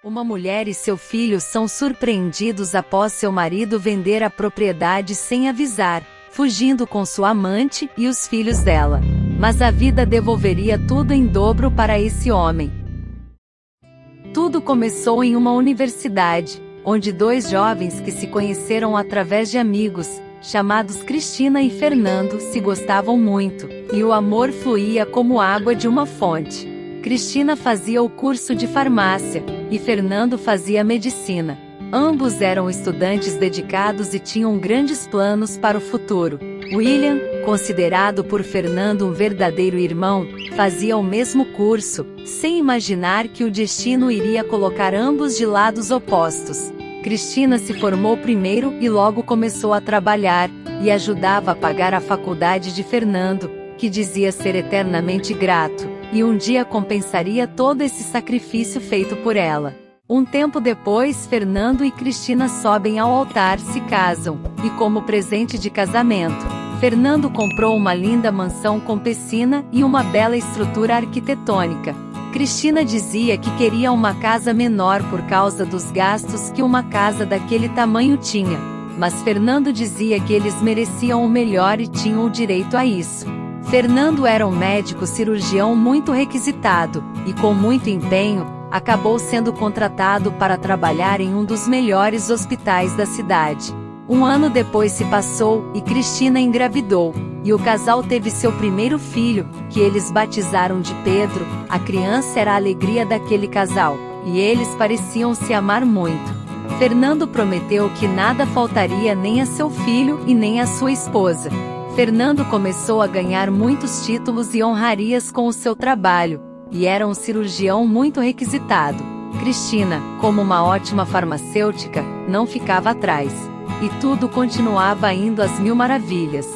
Uma mulher e seu filho são surpreendidos após seu marido vender a propriedade sem avisar, fugindo com sua amante e os filhos dela. Mas a vida devolveria tudo em dobro para esse homem. Tudo começou em uma universidade, onde dois jovens que se conheceram através de amigos, chamados Cristina e Fernando, se gostavam muito, e o amor fluía como água de uma fonte. Cristina fazia o curso de farmácia, e Fernando fazia medicina. Ambos eram estudantes dedicados e tinham grandes planos para o futuro. William, considerado por Fernando um verdadeiro irmão, fazia o mesmo curso, sem imaginar que o destino iria colocar ambos de lados opostos. Cristina se formou primeiro e logo começou a trabalhar, e ajudava a pagar a faculdade de Fernando, que dizia ser eternamente grato, e um dia compensaria todo esse sacrifício feito por ela. Um tempo depois, Fernando e Cristina sobem ao altar, se casam, e como presente de casamento, Fernando comprou uma linda mansão com piscina e uma bela estrutura arquitetônica. Cristina dizia que queria uma casa menor por causa dos gastos que uma casa daquele tamanho tinha, mas Fernando dizia que eles mereciam o melhor e tinham o direito a isso. Fernando era um médico cirurgião muito requisitado, e com muito empenho, acabou sendo contratado para trabalhar em um dos melhores hospitais da cidade. Um ano depois se passou, e Cristina engravidou, e o casal teve seu primeiro filho, que eles batizaram de Pedro. A criança era a alegria daquele casal, e eles pareciam se amar muito. Fernando prometeu que nada faltaria nem a seu filho e nem a sua esposa. Fernando começou a ganhar muitos títulos e honrarias com o seu trabalho, e era um cirurgião muito requisitado. Cristina, como uma ótima farmacêutica, não ficava atrás. E tudo continuava indo às mil maravilhas.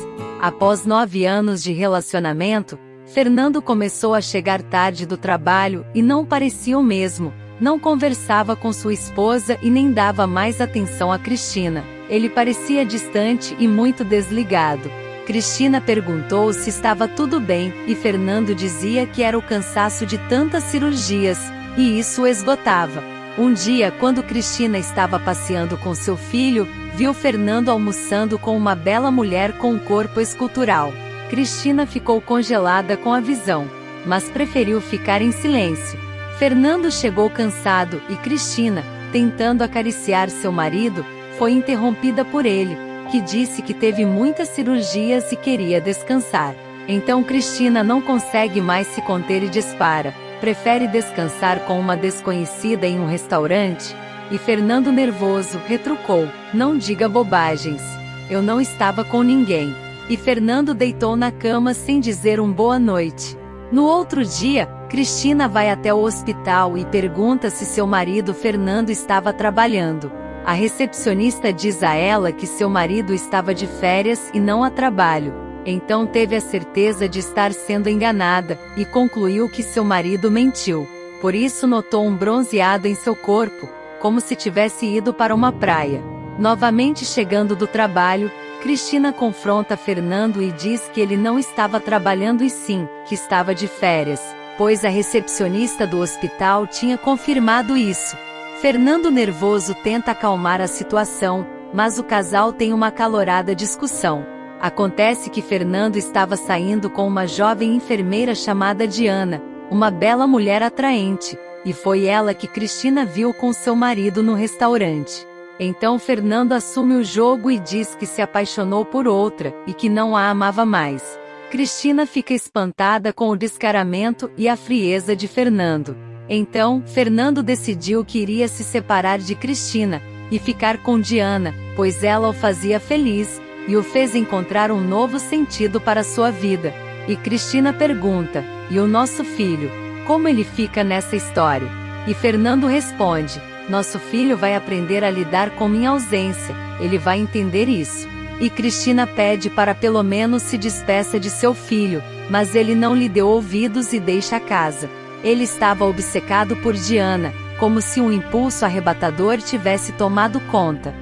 Após 9 anos de relacionamento, Fernando começou a chegar tarde do trabalho e não parecia o mesmo. Não conversava com sua esposa e nem dava mais atenção a Cristina. Ele parecia distante e muito desligado. Cristina perguntou se estava tudo bem, e Fernando dizia que era o cansaço de tantas cirurgias, e isso o esgotava. Um dia, quando Cristina estava passeando com seu filho, viu Fernando almoçando com uma bela mulher com um corpo escultural. Cristina ficou congelada com a visão, mas preferiu ficar em silêncio. Fernando chegou cansado e Cristina, tentando acariciar seu marido, foi interrompida por ele, que disse que teve muitas cirurgias e queria descansar. Então Cristina não consegue mais se conter e dispara. Prefere descansar com uma desconhecida em um restaurante? E Fernando, nervoso, retrucou: "Não diga bobagens. Eu não estava com ninguém." E Fernando deitou na cama sem dizer um boa noite. No outro dia, Cristina vai até o hospital e pergunta se seu marido Fernando estava trabalhando. A recepcionista diz a ela que seu marido estava de férias e não a trabalho. Então teve a certeza de estar sendo enganada, e concluiu que seu marido mentiu. Por isso notou um bronzeado em seu corpo, como se tivesse ido para uma praia. Novamente chegando do trabalho, Cristina confronta Fernando e diz que ele não estava trabalhando e sim, que estava de férias, pois a recepcionista do hospital tinha confirmado isso. Fernando, nervoso, tenta acalmar a situação, mas o casal tem uma acalorada discussão. Acontece que Fernando estava saindo com uma jovem enfermeira chamada Diana, uma bela mulher atraente, e foi ela que Cristina viu com seu marido no restaurante. Então Fernando assume o jogo e diz que se apaixonou por outra, e que não a amava mais. Cristina fica espantada com o descaramento e a frieza de Fernando. Então, Fernando decidiu que iria se separar de Cristina, e ficar com Diana, pois ela o fazia feliz, e o fez encontrar um novo sentido para sua vida. E Cristina pergunta: "E o nosso filho? Como ele fica nessa história?" E Fernando responde: "Nosso filho vai aprender a lidar com minha ausência, ele vai entender isso." E Cristina pede para pelo menos se despeça de seu filho, mas ele não lhe deu ouvidos e deixa a casa. Ele estava obcecado por Diana, como se um impulso arrebatador tivesse tomado conta.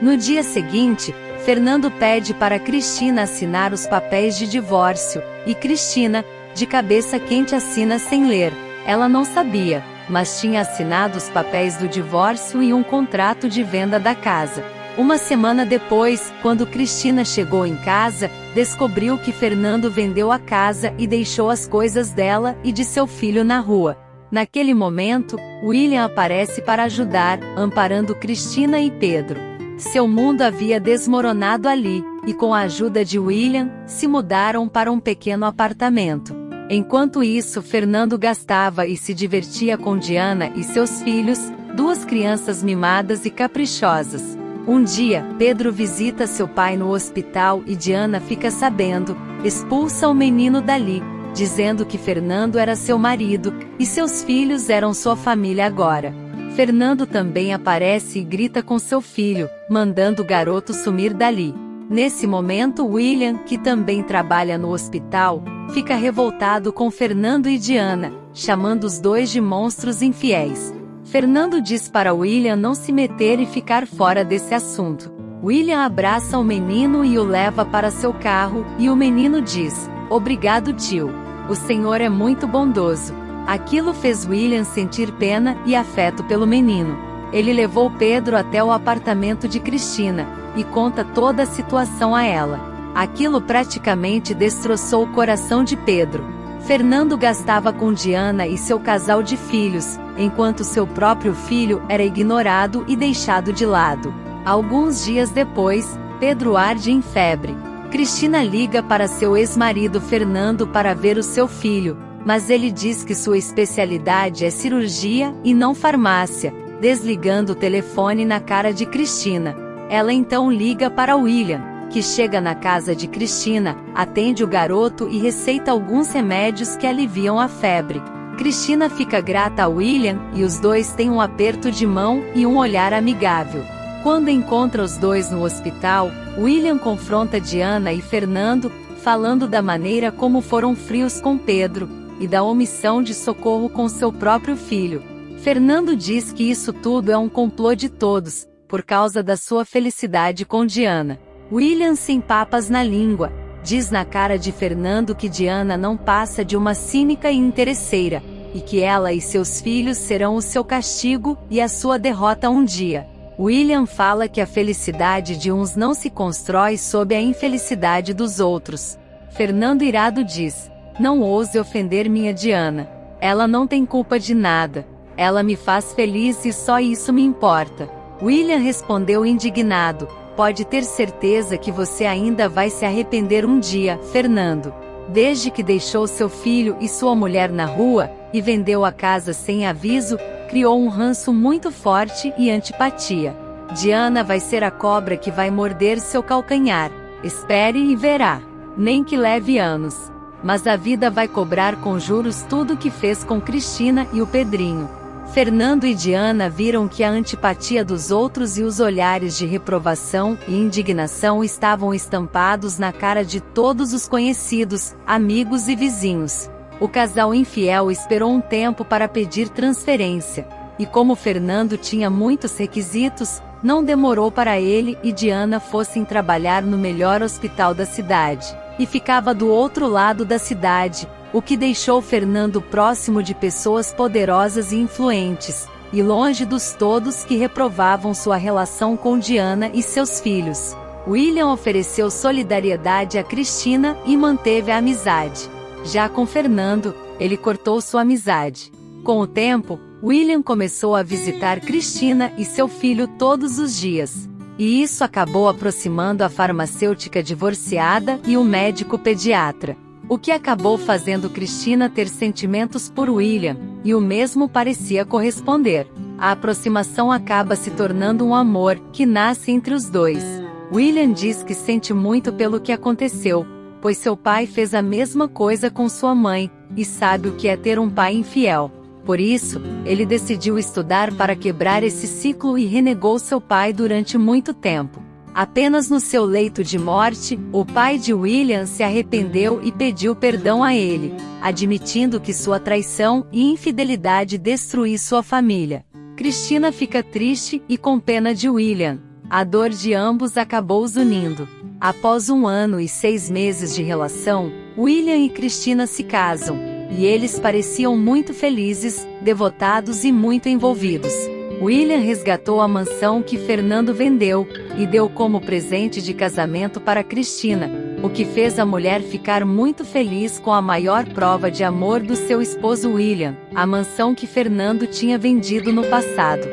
No dia seguinte, Fernando pede para Cristina assinar os papéis de divórcio, e Cristina, de cabeça quente, assina sem ler. Ela não sabia, mas tinha assinado os papéis do divórcio e um contrato de venda da casa. Uma semana depois, quando Cristina chegou em casa, descobriu que Fernando vendeu a casa e deixou as coisas dela e de seu filho na rua. Naquele momento, William aparece para ajudar, amparando Cristina e Pedro. Seu mundo havia desmoronado ali, e com a ajuda de William, se mudaram para um pequeno apartamento. Enquanto isso, Fernando gastava e se divertia com Diana e seus filhos, duas crianças mimadas e caprichosas. Um dia, Pedro visita seu pai no hospital e Diana fica sabendo, expulsa o menino dali, dizendo que Fernando era seu marido, e seus filhos eram sua família agora. Fernando também aparece e grita com seu filho, mandando o garoto sumir dali. Nesse momento William, que também trabalha no hospital, fica revoltado com Fernando e Diana, chamando os dois de monstros infiéis. Fernando diz para William não se meter e ficar fora desse assunto. William abraça o menino e o leva para seu carro, e o menino diz: "Obrigado, tio. O senhor é muito bondoso." Aquilo fez William sentir pena e afeto pelo menino. Ele levou Pedro até o apartamento de Cristina, e conta toda a situação a ela. Aquilo praticamente destroçou o coração de Pedro. Fernando gastava com Diana e seu casal de filhos, enquanto seu próprio filho era ignorado e deixado de lado. Alguns dias depois, Pedro arde em febre. Cristina liga para seu ex-marido Fernando para ver o seu filho, mas ele diz que sua especialidade é cirurgia e não farmácia, desligando o telefone na cara de Cristina. Ela então liga para William, que chega na casa de Cristina, atende o garoto e receita alguns remédios que aliviam a febre. Cristina fica grata a William, e os dois têm um aperto de mão e um olhar amigável. Quando encontra os dois no hospital, William confronta Diana e Fernando, falando da maneira como foram frios com Pedro, e da omissão de socorro com seu próprio filho. Fernando diz que isso tudo é um complô de todos, por causa da sua felicidade com Diana. William, sem papas na língua, diz na cara de Fernando que Diana não passa de uma cínica e interesseira, e que ela e seus filhos serão o seu castigo e a sua derrota um dia. William fala que a felicidade de uns não se constrói sob a infelicidade dos outros. Fernando irado diz: "Não ouse ofender minha Diana. Ela não tem culpa de nada. Ela me faz feliz e só isso me importa." William respondeu indignado: "Pode ter certeza que você ainda vai se arrepender um dia, Fernando. Desde que deixou seu filho e sua mulher na rua, e vendeu a casa sem aviso, criou um ranço muito forte e antipatia. Diana vai ser a cobra que vai morder seu calcanhar. Espere e verá. Nem que leve anos. Mas a vida vai cobrar com juros tudo o que fez com Cristina e o Pedrinho." Fernando e Diana viram que a antipatia dos outros e os olhares de reprovação e indignação estavam estampados na cara de todos os conhecidos, amigos e vizinhos. O casal infiel esperou um tempo para pedir transferência, e como Fernando tinha muitos requisitos, não demorou para ele e Diana fossem trabalhar no melhor hospital da cidade, e ficava do outro lado da cidade, o que deixou Fernando próximo de pessoas poderosas e influentes, e longe dos todos que reprovavam sua relação com Diana e seus filhos. William ofereceu solidariedade a Cristina e manteve a amizade. Já com Fernando, ele cortou sua amizade. Com o tempo, William começou a visitar Cristina e seu filho todos os dias. E isso acabou aproximando a farmacêutica divorciada e o médico pediatra. O que acabou fazendo Cristina ter sentimentos por William, e o mesmo parecia corresponder. A aproximação acaba se tornando um amor, que nasce entre os dois. William diz que sente muito pelo que aconteceu, pois seu pai fez a mesma coisa com sua mãe, e sabe o que é ter um pai infiel. Por isso, ele decidiu estudar para quebrar esse ciclo e renegou seu pai durante muito tempo. Apenas no seu leito de morte, o pai de William se arrependeu e pediu perdão a ele, admitindo que sua traição e infidelidade destruiu sua família. Cristina fica triste e com pena de William. A dor de ambos acabou os unindo. Após 1 ano e 6 meses de relação, William e Cristina se casam, e eles pareciam muito felizes, devotados e muito envolvidos. William resgatou a mansão que Fernando vendeu, e deu como presente de casamento para Cristina, o que fez a mulher ficar muito feliz com a maior prova de amor do seu esposo William, a mansão que Fernando tinha vendido no passado.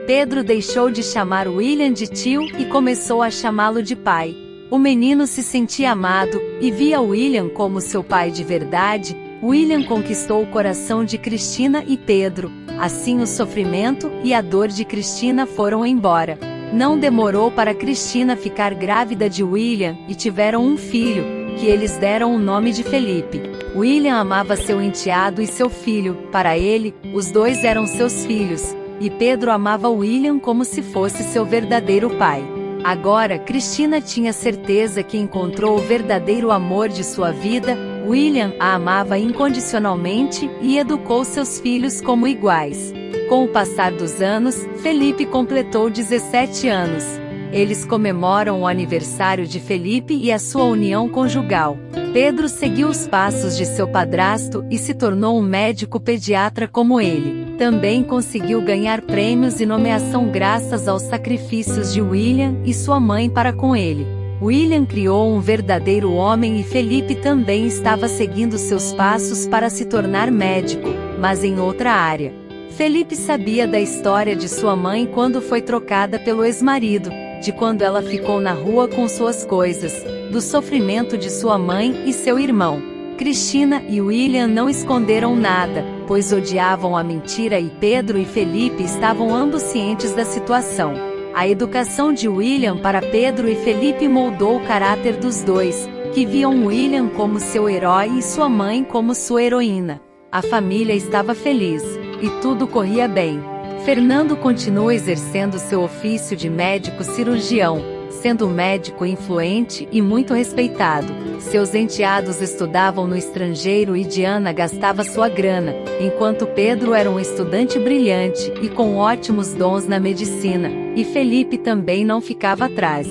Pedro deixou de chamar William de tio e começou a chamá-lo de pai. O menino se sentia amado, e via William como seu pai de verdade. William conquistou o coração de Cristina e Pedro. Assim o sofrimento e a dor de Cristina foram embora. Não demorou para Cristina ficar grávida de William, e tiveram um filho, que eles deram o nome de Felipe. William amava seu enteado e seu filho. Para ele, os dois eram seus filhos, e Pedro amava William como se fosse seu verdadeiro pai. Agora Cristina tinha certeza que encontrou o verdadeiro amor de sua vida. William a amava incondicionalmente e educou seus filhos como iguais. Com o passar dos anos, Felipe completou 17 anos. Eles comemoram o aniversário de Felipe e a sua união conjugal. Pedro seguiu os passos de seu padrasto e se tornou um médico pediatra como ele. Também conseguiu ganhar prêmios e nomeação graças aos sacrifícios de William e sua mãe para com ele. William criou um verdadeiro homem e Felipe também estava seguindo seus passos para se tornar médico, mas em outra área. Felipe sabia da história de sua mãe quando foi trocada pelo ex-marido, de quando ela ficou na rua com suas coisas, do sofrimento de sua mãe e seu irmão. Cristina e William não esconderam nada, pois odiavam a mentira, e Pedro e Felipe estavam ambos cientes da situação. A educação de William para Pedro e Felipe moldou o caráter dos dois, que viam William como seu herói e sua mãe como sua heroína. A família estava feliz, e tudo corria bem. Fernando continua exercendo seu ofício de médico cirurgião, sendo um médico influente e muito respeitado. Seus enteados estudavam no estrangeiro e Diana gastava sua grana, enquanto Pedro era um estudante brilhante e com ótimos dons na medicina, e Felipe também não ficava atrás.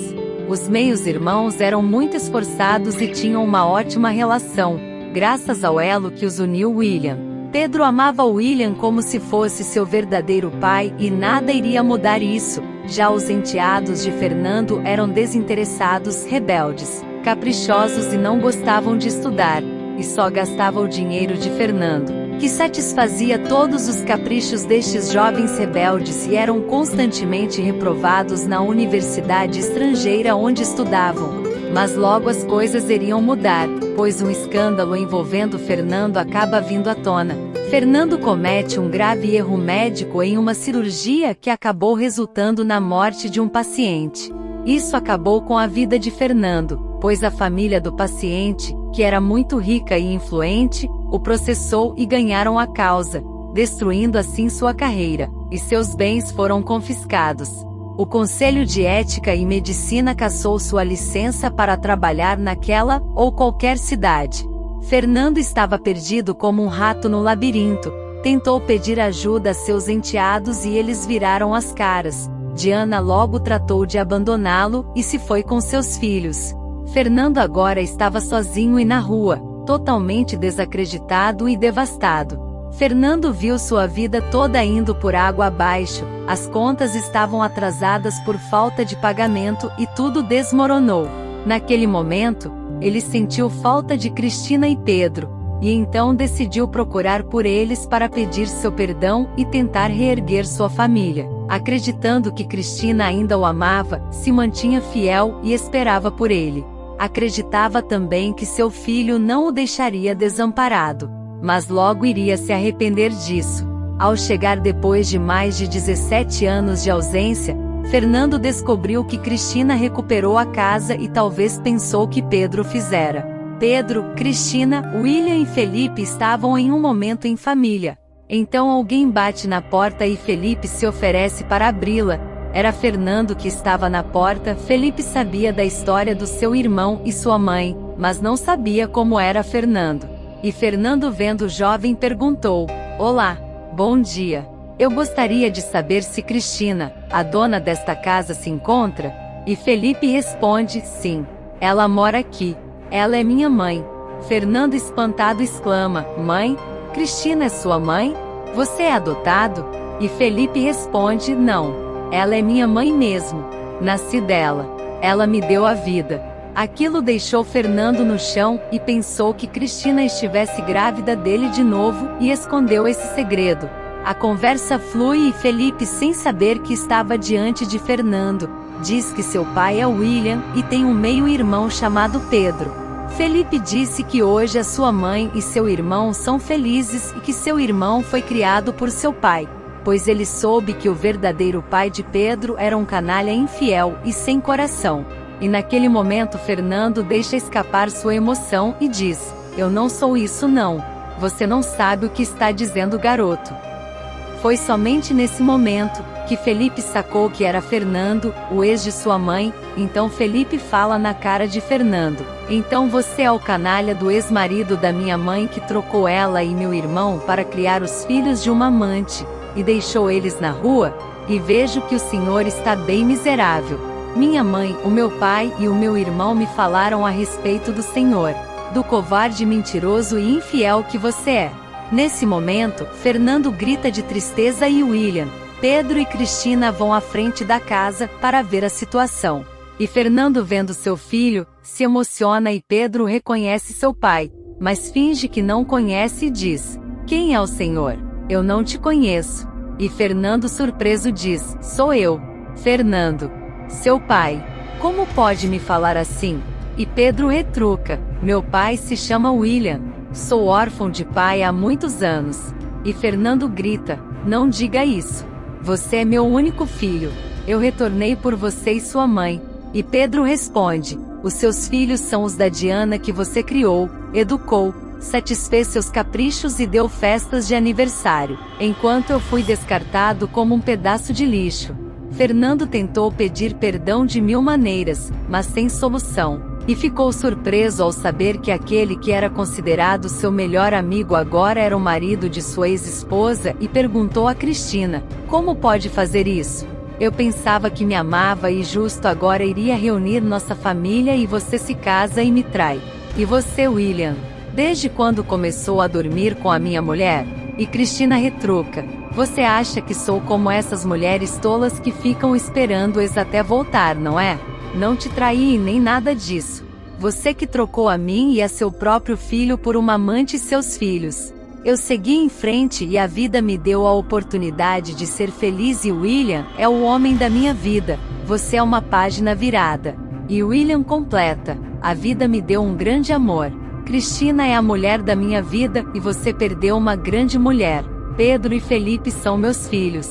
Os meios-irmãos eram muito esforçados e tinham uma ótima relação, graças ao elo que os uniu. William. Pedro amava William como se fosse seu verdadeiro pai e nada iria mudar isso. Já os enteados de Fernando eram desinteressados, rebeldes, caprichosos e não gostavam de estudar, e só gastavam o dinheiro de Fernando, que satisfazia todos os caprichos destes jovens rebeldes, e eram constantemente reprovados na universidade estrangeira onde estudavam. Mas logo as coisas iriam mudar, pois um escândalo envolvendo Fernando acaba vindo à tona. Fernando comete um grave erro médico em uma cirurgia que acabou resultando na morte de um paciente. Isso acabou com a vida de Fernando, pois a família do paciente, que era muito rica e influente, o processou e ganharam a causa, destruindo assim sua carreira, e seus bens foram confiscados. O Conselho de Ética e Medicina cassou sua licença para trabalhar naquela ou qualquer cidade. Fernando estava perdido como um rato no labirinto. Tentou pedir ajuda a seus enteados e eles viraram as caras. Diana logo tratou de abandoná-lo e se foi com seus filhos. Fernando agora estava sozinho e na rua, totalmente desacreditado e devastado. Fernando viu sua vida toda indo por água abaixo, as contas estavam atrasadas por falta de pagamento e tudo desmoronou. Naquele momento, ele sentiu falta de Cristina e Pedro, e então decidiu procurar por eles para pedir seu perdão e tentar reerguer sua família. Acreditando que Cristina ainda o amava, se mantinha fiel e esperava por ele. Acreditava também que seu filho não o deixaria desamparado, mas logo iria se arrepender disso. Ao chegar depois de mais de 17 anos de ausência, Fernando descobriu que Cristina recuperou a casa e talvez pensou que Pedro fizera. Pedro, Cristina, William e Felipe estavam em um momento em família. Então alguém bate na porta e Felipe se oferece para abri-la. Era Fernando que estava na porta. Felipe sabia da história do seu irmão e sua mãe, mas não sabia como era Fernando. E Fernando, vendo o jovem, perguntou: "Olá, bom dia. Eu gostaria de saber se Cristina, a dona desta casa, se encontra?" E Felipe responde: "Sim, ela mora aqui. Ela é minha mãe." Fernando, espantado, exclama: "Mãe? Cristina é sua mãe?" Você é adotado? E Felipe responde: não. Ela é minha mãe mesmo. Nasci dela. Ela me deu a vida. Aquilo deixou Fernando no chão e pensou que Cristina estivesse grávida dele de novo e escondeu esse segredo. A conversa flui e Felipe, sem saber que estava diante de Fernando, diz que seu pai é William e tem um meio-irmão chamado Pedro. Felipe disse que hoje a sua mãe e seu irmão são felizes e que seu irmão foi criado por seu pai, pois ele soube que o verdadeiro pai de Pedro era um canalha infiel e sem coração. E naquele momento Fernando deixa escapar sua emoção e diz: eu não sou isso não. Você não sabe o que está dizendo, garoto. Foi somente nesse momento que Felipe sacou que era Fernando, o ex de sua mãe. Então Felipe fala na cara de Fernando: então você é o canalha do ex-marido da minha mãe que trocou ela e meu irmão para criar os filhos de uma amante, e deixou eles na rua? E vejo que o senhor está bem miserável. Minha mãe, o meu pai e o meu irmão me falaram a respeito do senhor, do covarde mentiroso e infiel que você é. Nesse momento, Fernando grita de tristeza e William, Pedro e Cristina vão à frente da casa para ver a situação. E Fernando, vendo seu filho, se emociona e Pedro reconhece seu pai, mas finge que não conhece e diz: quem é o senhor? Eu não te conheço. E Fernando, surpreso, diz: sou eu, Fernando, seu pai. Como pode me falar assim? E Pedro retruca: meu pai se chama William. Sou órfão de pai há muitos anos. E Fernando grita: não diga isso. Você é meu único filho. Eu retornei por você e sua mãe. E Pedro responde: os seus filhos são os da Diana que você criou, educou, satisfez seus caprichos e deu festas de aniversário, enquanto eu fui descartado como um pedaço de lixo. Fernando tentou pedir perdão de mil maneiras, mas sem solução, e ficou surpreso ao saber que aquele que era considerado seu melhor amigo agora era o marido de sua ex-esposa e perguntou a Cristina: como pode fazer isso? Eu pensava que me amava e justo agora iria reunir nossa família e você se casa e me trai. E você, William? Desde quando começou a dormir com a minha mulher? E Cristina retruca: você acha que sou como essas mulheres tolas que ficam esperando o ex até voltar, não é? Não te traí nem nada disso. Você que trocou a mim e a seu próprio filho por uma amante e seus filhos. Eu segui em frente e a vida me deu a oportunidade de ser feliz e William é o homem da minha vida. Você é uma página virada. E William completa: a vida me deu um grande amor. Cristina é a mulher da minha vida e você perdeu uma grande mulher. Pedro e Felipe são meus filhos.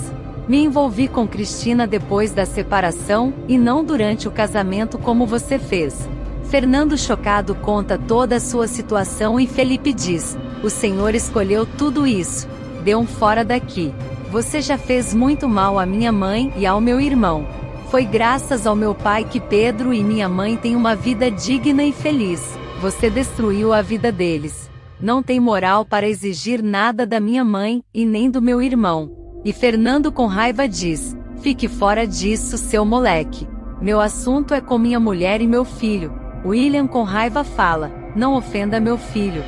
Me envolvi com Cristina depois da separação, e não durante o casamento como você fez. Fernando, chocado, conta toda a sua situação e Felipe diz: o senhor escolheu tudo isso. Dê um fora daqui. Você já fez muito mal à minha mãe e ao meu irmão. Foi graças ao meu pai que Pedro e minha mãe têm uma vida digna e feliz. Você destruiu a vida deles. Não tem moral para exigir nada da minha mãe, e nem do meu irmão. E Fernando, com raiva, diz: fique fora disso, seu moleque. Meu assunto é com minha mulher e meu filho. William, com raiva, fala: não ofenda meu filho,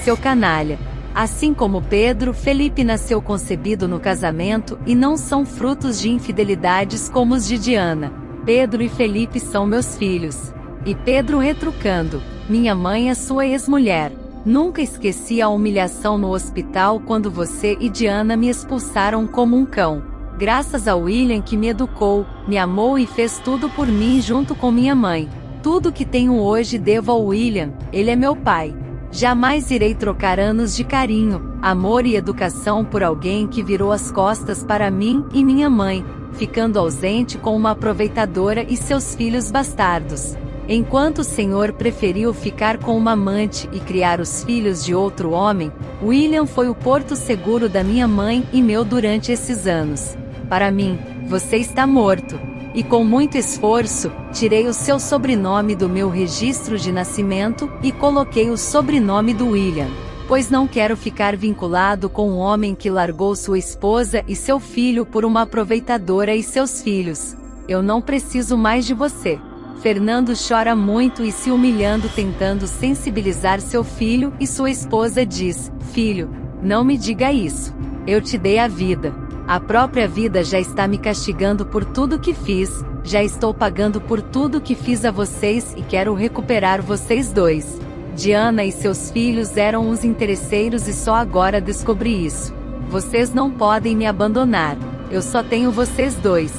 seu canalha. Assim como Pedro, Felipe nasceu concebido no casamento e não são frutos de infidelidades como os de Diana. Pedro e Felipe são meus filhos. E Pedro retrucando: minha mãe é sua ex-mulher. Nunca esqueci a humilhação no hospital quando você e Diana me expulsaram como um cão. Graças a William que me educou, me amou e fez tudo por mim junto com minha mãe. Tudo que tenho hoje devo ao William, ele é meu pai. Jamais irei trocar anos de carinho, amor e educação por alguém que virou as costas para mim e minha mãe, ficando ausente com uma aproveitadora e seus filhos bastardos. Enquanto o senhor preferiu ficar com uma amante e criar os filhos de outro homem, William foi o porto seguro da minha mãe e meu durante esses anos. Para mim, você está morto. E com muito esforço, tirei o seu sobrenome do meu registro de nascimento e coloquei o sobrenome do William, pois não quero ficar vinculado com um homem que largou sua esposa e seu filho por uma aproveitadora e seus filhos. Eu não preciso mais de você. Fernando chora muito e se humilhando, tentando sensibilizar seu filho, e sua esposa diz: filho, não me diga isso. Eu te dei a vida. A própria vida já está me castigando por tudo que fiz, já estou pagando por tudo que fiz a vocês e quero recuperar vocês dois. Diana e seus filhos eram os interesseiros e só agora descobri isso. Vocês não podem me abandonar. Eu só tenho vocês dois.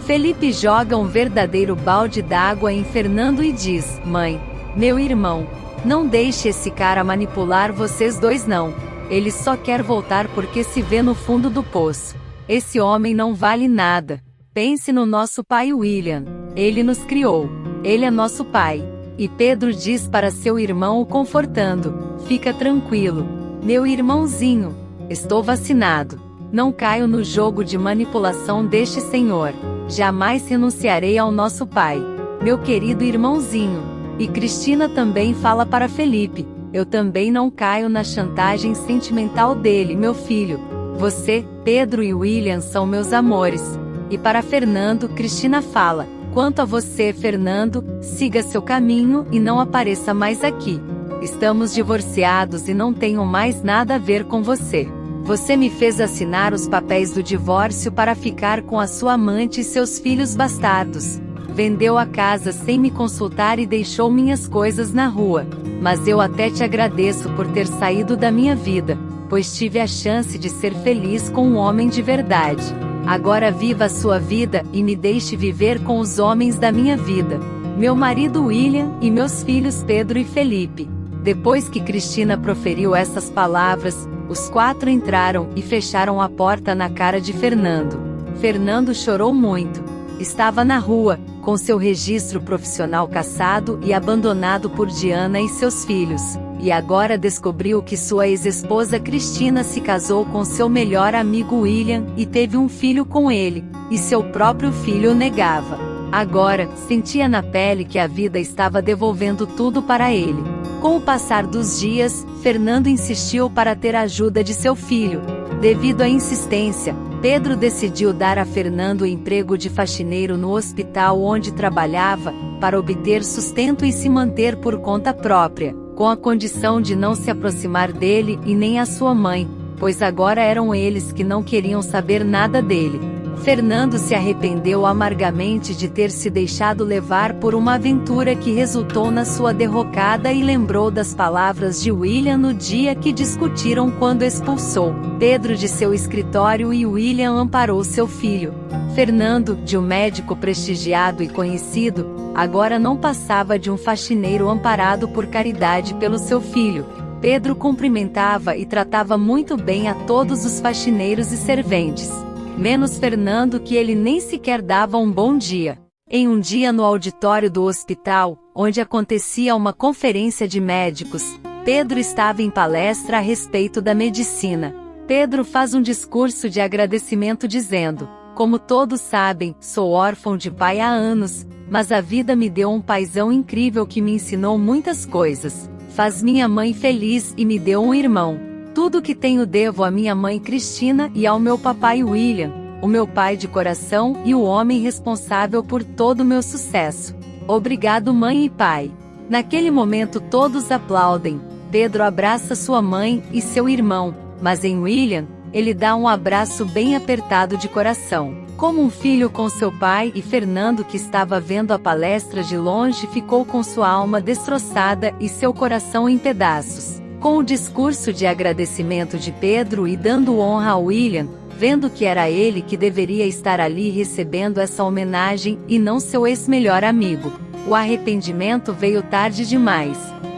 Felipe joga um verdadeiro balde d'água em Fernando e diz: Mãe, meu irmão, não deixe esse cara manipular vocês dois não. Ele só quer voltar porque se vê no fundo do poço. Esse homem não vale nada. Pense no nosso pai William. Ele nos criou. Ele é nosso pai. E Pedro diz para seu irmão o confortando: Fica tranquilo. Meu irmãozinho, estou vacinado. Não caio no jogo de manipulação deste senhor. Jamais renunciarei ao nosso pai. Meu querido irmãozinho. E Cristina também fala para Felipe: Eu também não caio na chantagem sentimental dele, meu filho. Você, Pedro e William são meus amores. E para Fernando, Cristina fala: Quanto a você, Fernando, siga seu caminho e não apareça mais aqui. Estamos divorciados e não tenho mais nada a ver com você. Você me fez assinar os papéis do divórcio para ficar com a sua amante e seus filhos bastardos. Vendeu a casa sem me consultar e deixou minhas coisas na rua. Mas eu até te agradeço por ter saído da minha vida, pois tive a chance de ser feliz com um homem de verdade. Agora viva a sua vida e me deixe viver com os homens da minha vida. Meu marido William e meus filhos Pedro e Felipe. Depois que Cristina proferiu essas palavras, os quatro entraram e fecharam a porta na cara de Fernando. Fernando chorou muito. Estava na rua, com seu registro profissional cassado e abandonado por Diana e seus filhos. E agora descobriu que sua ex-esposa Cristina se casou com seu melhor amigo William e teve um filho com ele, e seu próprio filho o negava. Agora, sentia na pele que a vida estava devolvendo tudo para ele. Com o passar dos dias, Fernando insistiu para ter a ajuda de seu filho. Devido à insistência, Pedro decidiu dar a Fernando o emprego de faxineiro no hospital onde trabalhava, para obter sustento e se manter por conta própria, com a condição de não se aproximar dele e nem a sua mãe, pois agora eram eles que não queriam saber nada dele. Fernando se arrependeu amargamente de ter se deixado levar por uma aventura que resultou na sua derrocada e lembrou das palavras de William no dia que discutiram quando expulsou Pedro de seu escritório e William amparou seu filho. Fernando, de um médico prestigiado e conhecido, agora não passava de um faxineiro amparado por caridade pelo seu filho. Pedro cumprimentava e tratava muito bem a todos os faxineiros e serventes, menos Fernando, que ele nem sequer dava um bom dia. Em um dia no auditório do hospital, onde acontecia uma conferência de médicos, Pedro estava em palestra a respeito da medicina. Pedro faz um discurso de agradecimento dizendo: Como todos sabem, sou órfão de pai há anos, mas a vida me deu um paizão incrível que me ensinou muitas coisas. Faz minha mãe feliz e me deu um irmão. Tudo que tenho devo à minha mãe Cristina e ao meu papai William, o meu pai de coração e o homem responsável por todo o meu sucesso. Obrigado, mãe e pai. Naquele momento todos aplaudem. Pedro abraça sua mãe e seu irmão, mas em William, ele dá um abraço bem apertado de coração, como um filho com seu pai, e Fernando, que estava vendo a palestra de longe, ficou com sua alma destroçada e seu coração em pedaços. Com o discurso de agradecimento de Pedro e dando honra a William, vendo que era ele que deveria estar ali recebendo essa homenagem e não seu ex-melhor amigo, o arrependimento veio tarde demais.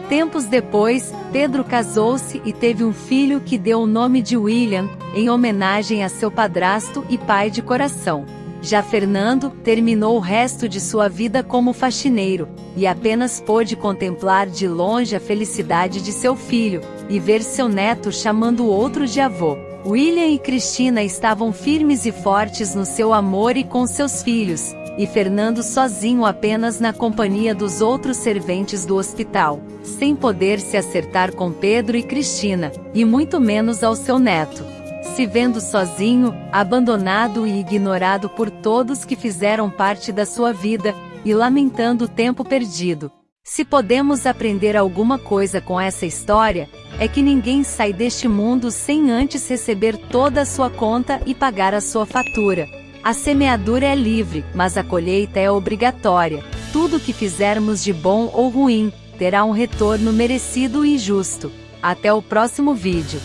Tempos depois, Pedro casou-se e teve um filho que deu o nome de William, em homenagem a seu padrasto e pai de coração. Já Fernando terminou o resto de sua vida como faxineiro, e apenas pôde contemplar de longe a felicidade de seu filho, e ver seu neto chamando o outro de avô. William e Cristina estavam firmes e fortes no seu amor e com seus filhos, e Fernando sozinho apenas na companhia dos outros serventes do hospital, sem poder se acertar com Pedro e Cristina, e muito menos ao seu neto. Se vendo sozinho, abandonado e ignorado por todos que fizeram parte da sua vida, e lamentando o tempo perdido. Se podemos aprender alguma coisa com essa história, é que ninguém sai deste mundo sem antes receber toda a sua conta e pagar a sua fatura. A semeadura é livre, mas a colheita é obrigatória. Tudo que fizermos de bom ou ruim, terá um retorno merecido e justo. Até o próximo vídeo.